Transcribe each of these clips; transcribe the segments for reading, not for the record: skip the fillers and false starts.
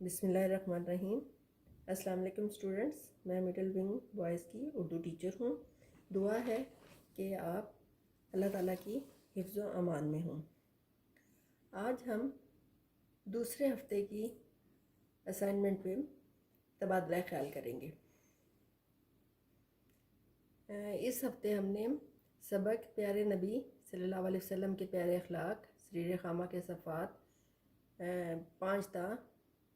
بسم اللہ الرحمن الرحیم۔ السلام علیکم اسٹوڈنٹس، میں مڈل ونگ بوائز کی اردو ٹیچر ہوں۔ دعا ہے کہ آپ اللہ تعالیٰ کی حفظ و امان میں ہوں۔ آج ہم دوسرے ہفتے کی اسائنمنٹ پہ تبادلہ خیال کریں گے۔ اس ہفتے ہم نے سبق پیارے نبی صلی اللہ علیہ وسلم کے پیارے اخلاق سریر خامہ کے صفحات 5 تا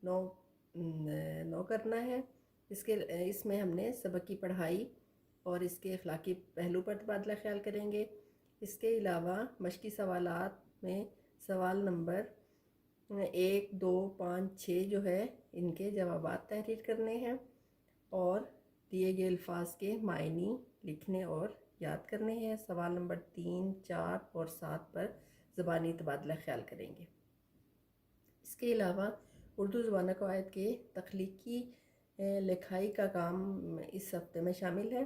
9 کرنا ہے۔ اس میں ہم نے سبق کی پڑھائی اور اس کے اخلاقی پہلو پر تبادلہ خیال کریں گے۔ اس کے علاوہ مشقی سوالات میں سوال نمبر 1، 2، 5، 6 جو ہے ان کے جوابات تحریر کرنے ہیں اور دیے گئے الفاظ کے معنی لکھنے اور یاد کرنے ہیں۔ سوال نمبر 3، 4 اور 7 پر زبانی تبادلہ خیال کریں گے۔ اس کے علاوہ اردو زبان قواعد کے تخلیقی لکھائی کا کام اس ہفتے میں شامل ہے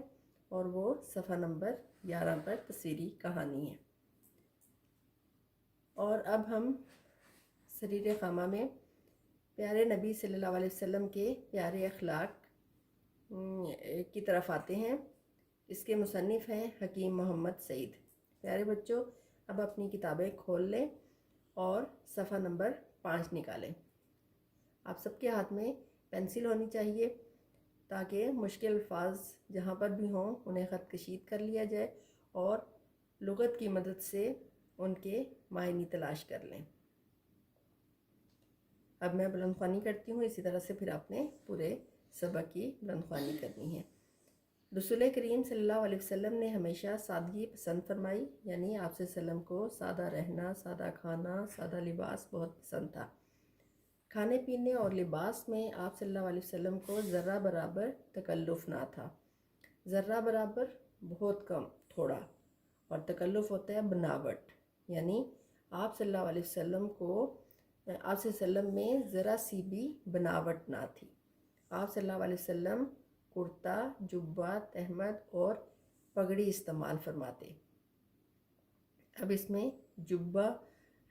اور وہ صفحہ نمبر 11 پر تصویری کہانی ہے۔ اور اب ہم سریر خامہ میں پیارے نبی صلی اللہ علیہ وسلم کے پیارے اخلاق کی طرف آتے ہیں۔ اس کے مصنف ہیں حکیم محمد سعید۔ پیارے بچوں، اب اپنی کتابیں کھول لیں اور صفحہ نمبر 5 نکالیں۔ آپ سب کے ہاتھ میں پینسل ہونی چاہیے تاکہ مشکل الفاظ جہاں پر بھی ہوں انہیں خط کشید کر لیا جائے اور لغت کی مدد سے ان کے معنی تلاش کر لیں۔ اب میں بلند خوانی کرتی ہوں، اسی طرح سے پھر آپ نے پورے سبق کی بلند خوانی کرنی ہے۔ رسول کریم صلی اللہ علیہ وسلم نے ہمیشہ سادگی پسند فرمائی، یعنی آپ صلی اللہ علیہ وسلم کو سادہ رہنا، سادہ کھانا، سادہ لباس بہت پسند تھا۔ کھانے پینے اور لباس میں آپ صلی اللہ علیہ وسلم کو ذرہ برابر تکلف نہ تھا۔ ذرہ برابر بہت کم، تھوڑا، اور تکلف ہوتا ہے بناوٹ، یعنی آپ صلی اللہ علیہ وسلم آپ صلی اللہ علیہ وسلم میں ذرا سی بھی بناوٹ نہ تھی۔ آپ صلی اللہ علیہ وسلم کرتا، جبہ، تہمد اور پگڑی استعمال فرماتے۔ اب اس میں جبہ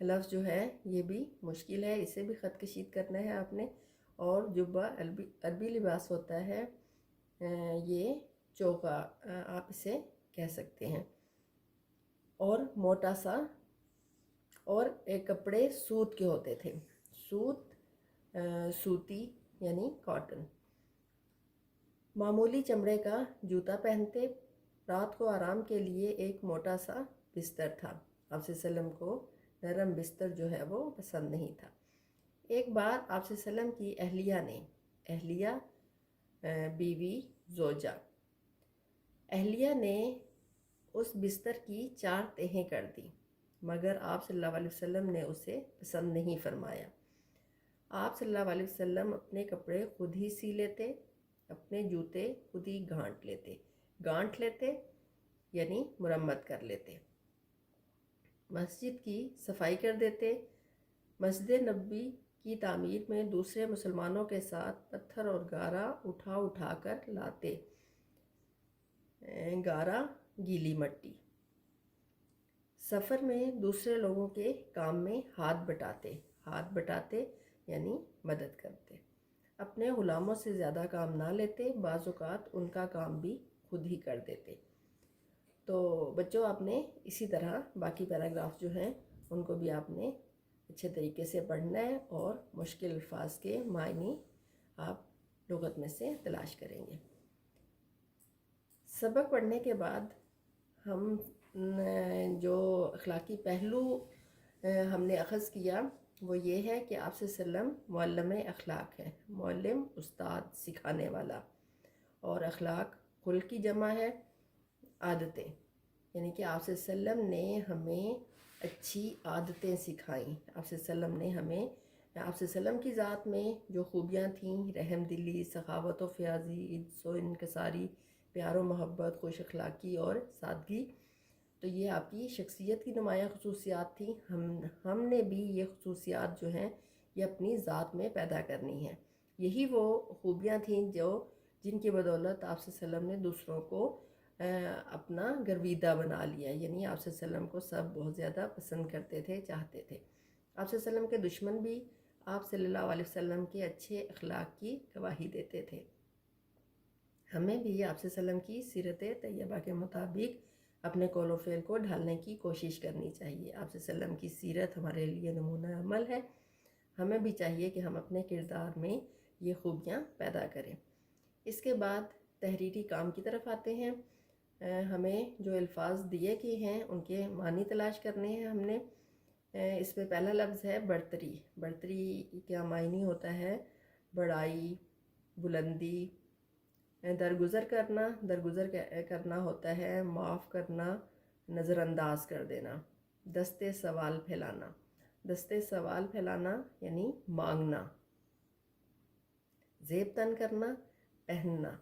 لفظ جو ہے یہ بھی مشکل ہے، اسے بھی خط کشید کرنا ہے آپ نے۔ اور جبہ عربی لباس ہوتا ہے، یہ چوکا آپ اسے کہہ سکتے ہیں، اور موٹا سا، اور ایک کپڑے سوت کے ہوتے تھے، سوتی یعنی کاٹن۔ معمولی چمڑے کا جوتا پہنتے۔ رات کو آرام کے لیے ایک موٹا سا بستر تھا۔ آپ صلی اللہ علیہ وسلم کو نرم بستر جو ہے وہ پسند نہیں تھا۔ ایک بار آپ صلی اللہ علیہ وسلم کی اہلیہ بیوی زوجہ، اہلیہ نے اس بستر کی 4 تہیں کر دی، مگر آپ صلی اللہ علیہ وسلم نے اسے پسند نہیں فرمایا۔ آپ صلی اللہ علیہ وسلم اپنے کپڑے خود ہی سی لیتے، اپنے جوتے خود ہی گانٹھ لیتے یعنی مرمت کر لیتے، مسجد کی صفائی کر دیتے، مسجد نبوی کی تعمیر میں دوسرے مسلمانوں کے ساتھ پتھر اور گارا اٹھا کر لاتے۔ گارا گیلی مٹی۔ سفر میں دوسرے لوگوں کے کام میں ہاتھ بٹاتے یعنی مدد کرتے۔ اپنے غلاموں سے زیادہ کام نہ لیتے، بعض اوقات ان کا کام بھی خود ہی کر دیتے۔ تو بچوں، آپ نے اسی طرح باقی پیراگراف جو ہیں ان کو بھی آپ نے اچھے طریقے سے پڑھنا ہے اور مشکل الفاظ کے معنی آپ لغت میں سے تلاش کریں گے۔ سبق پڑھنے کے بعد ہم جو اخلاقی پہلو ہم نے اخذ کیا وہ یہ ہے کہ آپ صلی اللہ علیہ وسلم معلم اخلاق ہے۔ معلم استاد، سکھانے والا، اور اخلاق خلق کی جمع ہے عادتیں، یعنی کہ آپ صلی اللہ علیہ وسلم نے ہمیں اچھی عادتیں سکھائیں۔ آپ صلی اللہ علیہ وسلم نے ہمیں، آپ صلی اللہ علیہ وسلم کی ذات میں جو خوبیاں تھیں، رحم دلی، سخاوت و فیاضی، عجز و انکساری، پیار و محبت، خوش اخلاقی اور سادگی، تو یہ آپ کی شخصیت کی نمایاں خصوصیات تھیں۔ ہم نے بھی یہ خصوصیات جو ہیں یہ اپنی ذات میں پیدا کرنی ہیں۔ یہی وہ خوبیاں تھیں جن کی بدولت آپ صلی اللہ علیہ وسلم نے دوسروں کو اپنا گرویدہ بنا لیا، یعنی آپ صلی اللہ علیہ وسلم کو سب بہت زیادہ پسند کرتے تھے، چاہتے تھے۔ آپ صلی اللہ علیہ وسلم کے دشمن بھی آپ صلی اللہ علیہ وسلم کے اچھے اخلاق کی گواہی دیتے تھے۔ ہمیں بھی آپ صلی اللہ علیہ وسلم کی سیرت طیبہ کے مطابق اپنے قول و فعل کو ڈھالنے کی کوشش کرنی چاہیے۔ آپ صلی اللہ علیہ وسلم کی سیرت ہمارے لیے نمونہ عمل ہے، ہمیں بھی چاہیے کہ ہم اپنے کردار میں یہ خوبیاں پیدا کریں۔ اس کے بعد تحریری کام کی طرف آتے ہیں۔ ہمیں جو الفاظ دیے گئے ہیں ان کے معنی تلاش کرنے ہیں ہم نے۔ اس میں پہلا لفظ ہے برتری۔ برتری کا معنی ہوتا ہے بڑائی، بلندی۔ درگزر کرنا، درگزر کرنا ہوتا ہے معاف کرنا، نظر انداز کر دینا۔ دستے سوال پھیلانا، دستے سوال پھیلانا یعنی مانگنا۔ زیب تن کرنا، پہننا۔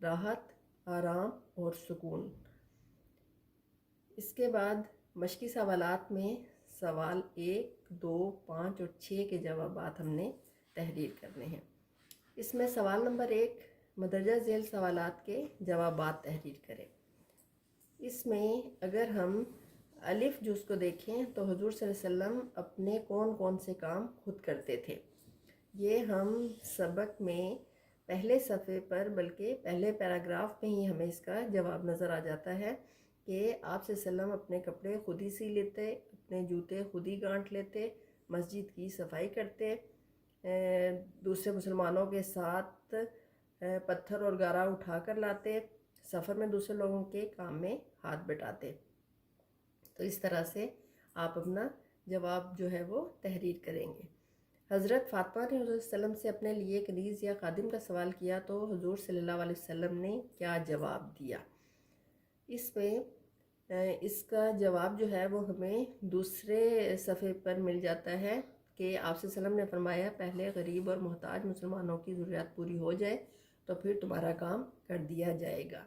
راحت، آرام اور سکون۔ اس کے بعد مشقی سوالات میں سوال 1، 2، 5 اور 6 کے جوابات ہم نے تحریر کرنے ہیں۔ اس میں سوال نمبر 1، مندرجہ ذیل سوالات کے جوابات تحریر کریں۔ اس میں اگر ہم الف جز کو دیکھیں تو حضور صلی اللہ علیہ وسلم اپنے کون کون سے کام خود کرتے تھے، یہ ہم سبق میں پہلے صفحے پر بلکہ پہلے پیراگراف میں ہی ہمیں اس کا جواب نظر آ جاتا ہے کہ آپ صلی اللہ علیہ وسلم اپنے کپڑے خود ہی سی لیتے، اپنے جوتے خود ہی گانٹھ لیتے، مسجد کی صفائی کرتے، دوسرے مسلمانوں کے ساتھ پتھر اور گارا اٹھا کر لاتے، سفر میں دوسرے لوگوں کے کام میں ہاتھ بٹاتے۔ تو اس طرح سے آپ اپنا جواب جو ہے وہ تحریر کریں گے۔ حضرت فاطمہ نے حضور صلی اللہ علیہ وسلم سے اپنے لیے کنیز یا خادم کا سوال کیا تو حضور صلی اللہ علیہ وسلم نے کیا جواب دیا؟ اس میں اس کا جواب جو ہے وہ ہمیں دوسرے صفحے پر مل جاتا ہے کہ آپ صلی اللہ علیہ وسلم نے فرمایا پہلے غریب اور محتاج مسلمانوں کی ضروریات پوری ہو جائے تو پھر تمہارا کام کر دیا جائے گا۔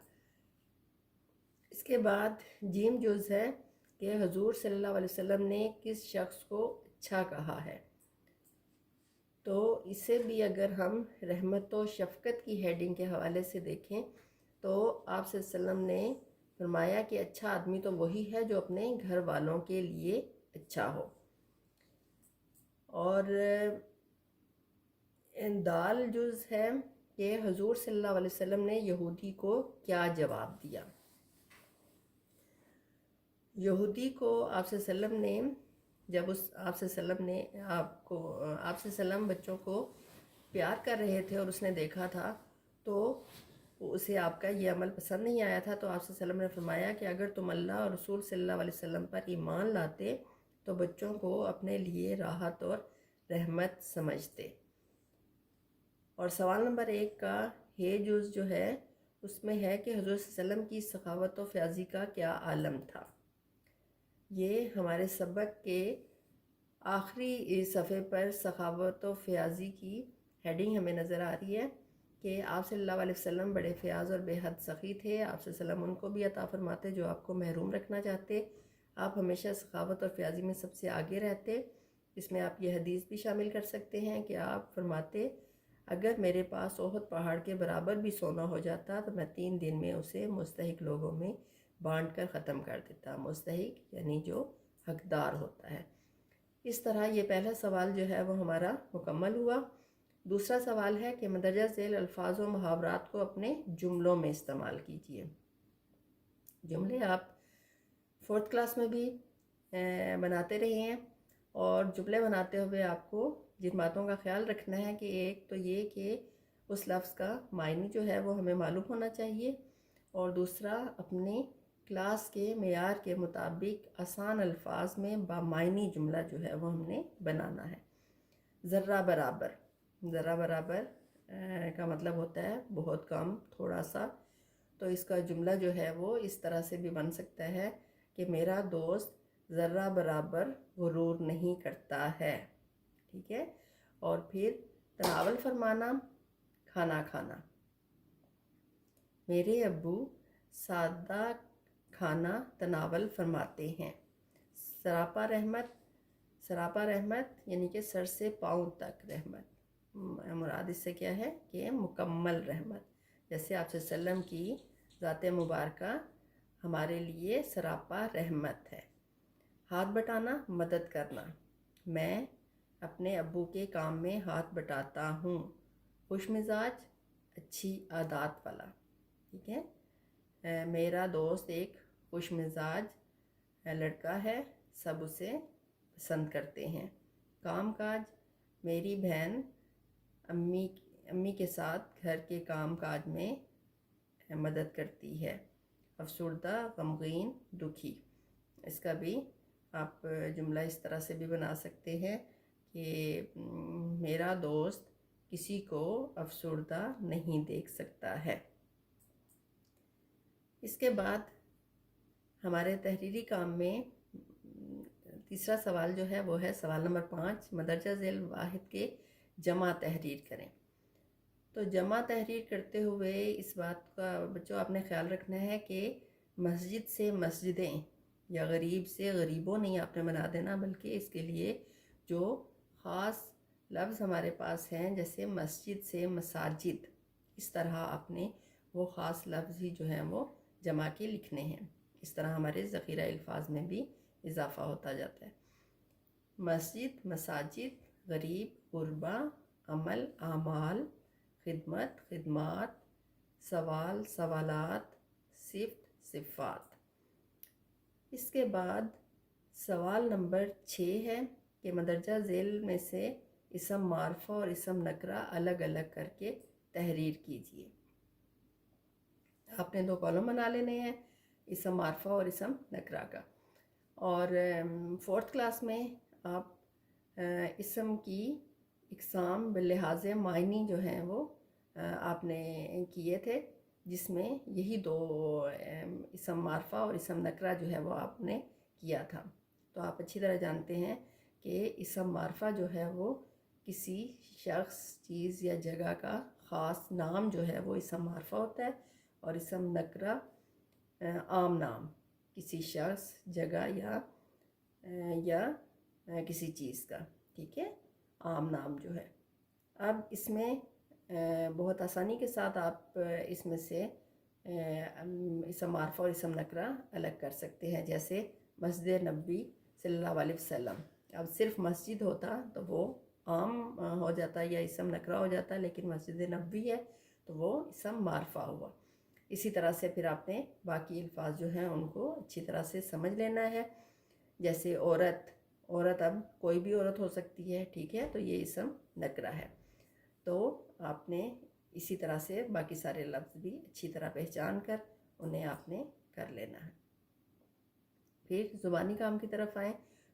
اس کے بعد جیم جز ہے کہ حضور صلی اللہ علیہ وسلم نے کس شخص کو اچھا کہا ہے، تو اسے بھی اگر ہم رحمت و شفقت کی ہیڈنگ کے حوالے سے دیکھیں تو آپ صلی اللہ علیہ وسلم نے فرمایا کہ اچھا آدمی تو وہی ہے جو اپنے گھر والوں کے لیے اچھا ہو۔ اور دال جز ہے کہ حضور صلی اللہ علیہ وسلم نے یہودی کو کیا جواب دیا۔ یہودی کو آپ صلی اللہ علیہ وسلم نے جب آپ صلی اللہ علیہ وسلم نے آپ صلی اللہ علیہ وسلم بچوں کو پیار کر رہے تھے اور اس نے دیکھا تھا تو اسے آپ کا یہ عمل پسند نہیں آیا تھا، تو آپ صلی اللہ علیہ وسلم نے فرمایا کہ اگر تم اللہ اور رسول صلی اللہ علیہ وسلم پر ایمان لاتے تو بچوں کو اپنے لیے راحت اور رحمت سمجھتے۔ اور سوال نمبر 1 کا ہے جز جو ہے اس میں ہے کہ حضور صلی اللہ علیہ وسلم کی سخاوت و فیاضی کا کیا عالم تھا۔ یہ ہمارے سبق کے آخری صفحے پر سخاوت و فیاضی کی ہیڈنگ ہمیں نظر آ رہی ہے کہ آپ صلی اللہ علیہ وسلم بڑے فیاض اور بے حد سخی تھے۔ آپ صلی اللہ علیہ وسلم ان کو بھی عطا فرماتے جو آپ کو محروم رکھنا چاہتے۔ آپ ہمیشہ سخاوت اور فیاضی میں سب سے آگے رہتے۔ اس میں آپ یہ حدیث بھی شامل کر سکتے ہیں کہ آپ فرماتے اگر میرے پاس احد پہاڑ کے برابر بھی سونا ہو جاتا تو میں 3 دن میں اسے مستحق لوگوں میں بانٹ کر ختم کر دیتا۔ مستحق یعنی جو حقدار ہوتا ہے۔ اس طرح یہ پہلا سوال جو ہے وہ ہمارا مکمل ہوا۔ دوسرا سوال ہے کہ مندرجہ ذیل الفاظ و محاورات کو اپنے جملوں میں استعمال کیجیے۔ جملے آپ 4th کلاس میں بھی بناتے رہے ہیں، اور جملے بناتے ہوئے آپ کو جن باتوں کا خیال رکھنا ہے کہ ایک تو یہ کہ اس لفظ کا معنی جو ہے وہ ہمیں معلوم ہونا چاہیے، اور دوسرا اپنے کلاس کے معیار کے مطابق آسان الفاظ میں بامعنی جملہ جو ہے وہ ہم نے بنانا ہے۔ ذرہ برابر، ذرہ برابر کا مطلب ہوتا ہے بہت کم، تھوڑا سا، تو اس کا جملہ جو ہے وہ اس طرح سے بھی بن سکتا ہے کہ میرا دوست ذرہ برابر غرور نہیں کرتا ہے، ٹھیک ہے۔ اور پھر تناول فرمانا، کھانا کھانا، میرے ابو سادہ کھانا تناول فرماتے ہیں۔ سراپا رحمت، سراپا رحمت یعنی کہ سر سے پاؤں تک رحمت، مراد اس سے کیا ہے کہ مکمل رحمت، جیسے آپ صلی اللہ علیہ وسلم کی ذات مبارکہ ہمارے لیے سراپا رحمت ہے۔ ہاتھ بٹانا، مدد کرنا، میں اپنے ابو کے کام میں ہاتھ بٹاتا ہوں. خوش مزاج، اچھی عادات والا. ٹھیک ہے. میرا دوست ایک خوش مزاج لڑکا ہے، سب اسے پسند کرتے ہیں. کام کاج، میری بہن امی کے ساتھ گھر کے کام کاج میں مدد کرتی ہے. افسردہ، غمگین، دکھی. اس کا بھی آپ جملہ اس طرح سے بھی بنا سکتے ہیں کہ میرا دوست کسی کو افسردہ نہیں دیکھ سکتا ہے. اس کے بعد ہمارے تحریری کام میں تیسرا سوال جو ہے وہ ہے سوال نمبر 5، مندرجہ ذیل واحد کے جمع تحریر کریں. تو جمع تحریر کرتے ہوئے اس بات کا بچوں آپ نے خیال رکھنا ہے کہ مسجد سے مسجدیں یا غریب سے غریبوں نہیں آپ نے بنا دینا، بلکہ اس کے لیے جو خاص لفظ ہمارے پاس ہیں جیسے مسجد سے مساجد، اس طرح آپ نے وہ خاص لفظ ہی جو ہیں وہ جمع کے لکھنے ہیں. اس طرح ہمارے ذخیرہ الفاظ میں بھی اضافہ ہوتا جاتا ہے. مسجد، مساجد، غریب، غربا، عمل، اعمال، خدمت، خدمات، سوال، سوالات، صفت، صفات. اس کے بعد سوال نمبر 6 ہے کہ مندرجہ ذیل میں سے اسم معرفہ اور اسم نکرہ الگ الگ کر کے تحریر کیجیے. آپ نے 2 کالم بنا لینے ہیں، اسم معرفہ اور اسم نکرہ کا. اور 4th کلاس میں آپ اسم کی اقسام بلحاظ معنی جو ہیں وہ آپ نے کیے تھے، جس میں یہی 2 اسم معرفہ اور اسم نکرہ جو ہے وہ آپ نے کیا تھا. تو آپ اچھی طرح جانتے ہیں کہ اسم معرفہ جو ہے وہ کسی شخص، چیز یا جگہ کا خاص نام جو ہے وہ اسم معرفہ ہوتا ہے، اور اسم نکرہ عام نام کسی شخص، جگہ یا کسی چیز کا. ٹھیک ہے، عام نام جو ہے. اب اس میں بہت آسانی کے ساتھ آپ اس میں سے اسم معرفہ اور اسم نکرہ الگ کر سکتے ہیں. جیسے مسجد نبی صلی اللہ علیہ وسلم، اب صرف مسجد ہوتا تو وہ عام ہو جاتا یا اسم نکرہ ہو جاتا، لیکن مسجد نبی ہے تو وہ اسم معرفہ ہوا. اسی طرح سے پھر آپ نے باقی الفاظ جو ہیں ان کو اچھی طرح سے سمجھ لینا ہے. جیسے عورت اب کوئی بھی عورت ہو سکتی ہے. ٹھیک ہے، تو یہ اسم نکرہ ہے. تو آپ نے اسی طرح سے باقی سارے لفظ بھی اچھی طرح پہچان کر انہیں آپ نے کر لینا ہے. پھر زبانی کام کی طرف آئیں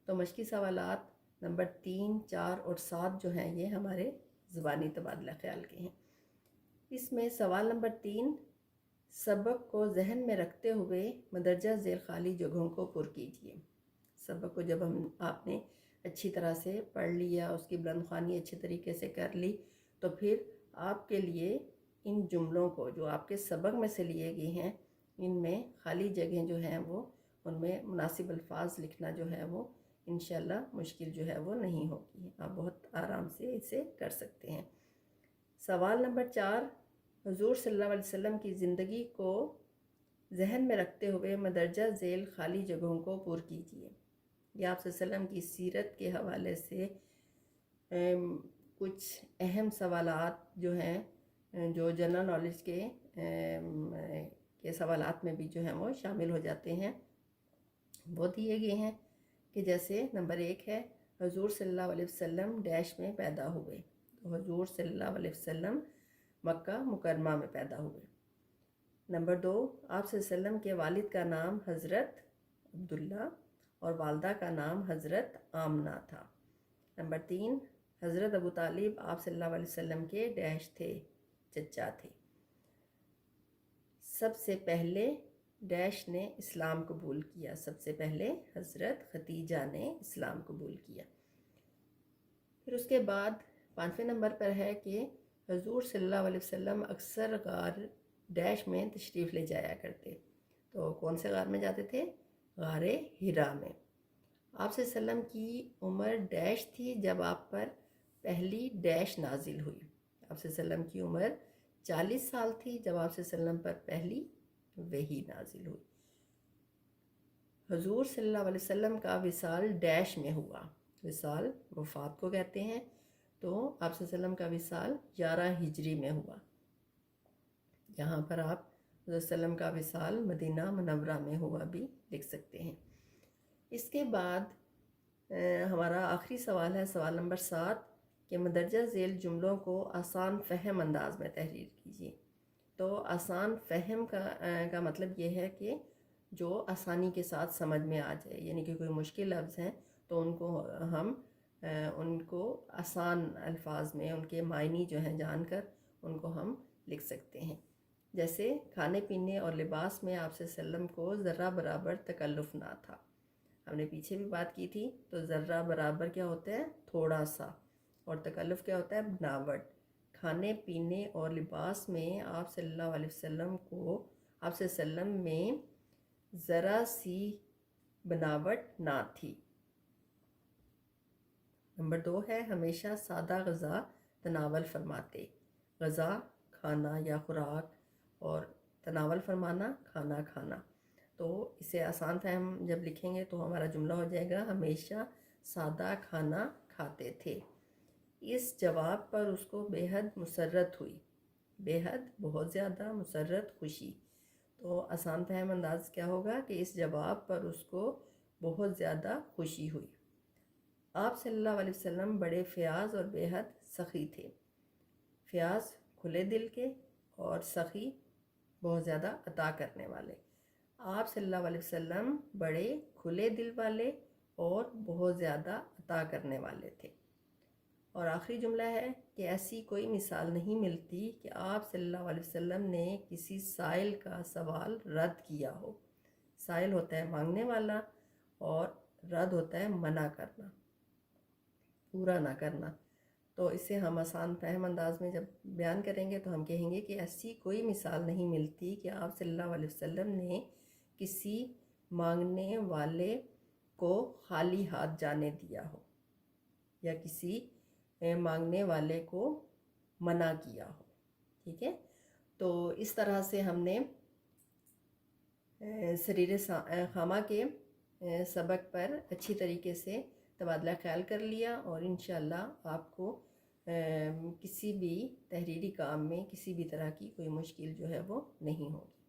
تو مشقی سوالات نمبر 3، 4 اور 7 جو ہیں یہ ہمارے زبانی تبادلہ خیال کے ہیں. اس میں سوال نمبر 3، سبق کو ذہن میں رکھتے ہوئے مندرجہ ذیل خالی جگہوں کو پر کیجیے. سبق کو جب آپ نے اچھی طرح سے پڑھ لیا، اس کی بلند خوانی اچھے طریقے سے کر لی، تو پھر آپ کے لیے ان جملوں کو جو آپ کے سبق میں سے لیے گئے ہیں، ان میں خالی جگہیں جو ہیں وہ ان میں مناسب الفاظ لکھنا جو ہے وہ انشاءاللہ مشکل جو ہے وہ نہیں ہوگی. آپ بہت آرام سے اسے کر سکتے ہیں. سوال نمبر 4، حضور صلی اللہ علیہ وسلم کی زندگی کو ذہن میں رکھتے ہوئے مندرجہ ذیل خالی جگہوں کو پر کیجیے. یہ آپ صلی اللہ علیہ وسلم کی سیرت کے حوالے سے کچھ اہم سوالات جو ہیں جو جنرل نالج کے سوالات میں بھی جو ہیں وہ شامل ہو جاتے ہیں، وہ دیے گئے ہیں. کہ جیسے نمبر 1 ہے حضور صلی اللہ علیہ وسلم ڈیش میں پیدا ہوئے. تو حضور صلی اللہ علیہ وسلم مکہ مکرمہ میں پیدا ہوئے. نمبر 2، آپ صلی اللہ علیہ وسلم کے والد کا نام حضرت عبداللہ اور والدہ کا نام حضرت آمنہ تھا. نمبر 3، حضرت ابو طالب آپ صلی اللہ علیہ وسلم کے ڈیش تھے، چچا تھے. سب سے پہلے ڈیش نے اسلام قبول کیا. سب سے پہلے حضرت خدیجہ نے اسلام قبول کیا. پھر اس کے بعد 5ویں نمبر پر ہے کہ حضور صلی اللہ علیہ وسلم اکثر غار ڈیش میں تشریف لے جایا کرتے. تو کون سے غار میں جاتے تھے؟ غار ہرا میں. آپ صلی اللہ علیہ وسلم کی عمر ڈیش تھی جب آپ پر پہلی ڈیش نازل ہوئی. آپ صلی اللہ علیہ وسلم کی عمر 40 سال تھی جب آپ صلی اللہ علیہ وسلم پر پہلی وحی نازل ہوئی. حضور صلی اللہ علیہ وسلم کا وصال ڈیش میں ہوا. وصال وفات کو کہتے ہیں، تو آپ صلی اللہ علیہ وسلم کا وصال 11 ہجری میں ہوا۔ یہاں پر آپ صلی اللہ علیہ وسلم کا وصال مدینہ منورہ میں ہوا بھی لکھ سکتے ہیں۔ اس کے بعد ہمارا آخری سوال ہے، سوال نمبر 7، کہ مندرجہ ذیل جملوں کو آسان فہم انداز میں تحریر کیجیے۔ تو آسان فہم کا مطلب یہ ہے کہ جو آسانی کے ساتھ سمجھ میں آ جائے، یعنی کہ کوئی مشکل لفظ ہیں تو ان کو ہم ان کو آسان الفاظ میں ان کے معنی جو ہیں جان کر ان کو ہم لکھ سکتے ہیں۔ جیسے کھانے پینے اور لباس میں آپ صلی اللہ علیہ وسلم کو ذرہ برابر تکلف نہ تھا، ہم نے پیچھے بھی بات کی تھی۔ تو ذرہ برابر کیا ہوتا ہے؟ تھوڑا سا، اور تکلف کیا ہوتا ہے؟ بناوٹ۔ کھانے پینے اور لباس میں آپ صلی اللہ علیہ وسلم کو، آپ صلی اللہ علیہ وسلم میں ذرا سی بناوٹ نہ تھی۔ نمبر 2 ہے، ہمیشہ سادہ غذا تناول فرماتے۔ غذا کھانا یا خوراک، اور تناول فرمانا کھانا کھانا۔ تو اسے آسان فہم جب لکھیں گے تو ہمارا جملہ ہو جائے گا، ہمیشہ سادہ کھانا کھاتے تھے۔ اس جواب پر اس کو بے حد مسرت ہوئی، بے حد بہت زیادہ، مسرت خوشی۔ تو آسان فہم انداز کیا ہوگا کہ اس جواب پر اس کو بہت زیادہ خوشی ہوئی۔ آپ صلی اللہ علیہ وسلم بڑے فیاض اور بے حد سخی تھے۔ فیاض کھلے دل کے، اور سخی بہت زیادہ عطا کرنے والے۔ آپ صلی اللہ علیہ وسلم بڑے کھلے دل والے اور بہت زیادہ عطا کرنے والے تھے۔ اور آخری جملہ ہے کہ ایسی کوئی مثال نہیں ملتی کہ آپ صلی اللہ علیہ وسلم نے کسی سائل کا سوال رد کیا ہو۔ سائل ہوتا ہے مانگنے والا، اور رد ہوتا ہے منع کرنا، پورا نہ کرنا۔ تو اسے ہم آسان فہم انداز میں جب بیان کریں گے تو ہم کہیں گے کہ ایسی کوئی مثال نہیں ملتی کہ آپ صلی اللہ علیہ وسلم نے کسی مانگنے والے کو خالی ہاتھ جانے دیا ہو، یا کسی مانگنے والے کو منع کیا ہو۔ ٹھیک ہے، تو اس طرح سے ہم نے سریر خامہ کے سبق پر اچھی طریقے سے تبادلہ خیال کر لیا، اور انشاءاللہ آپ کو کسی بھی تحریری کام میں کسی بھی طرح کی کوئی مشکل جو ہے وہ نہیں ہوگی۔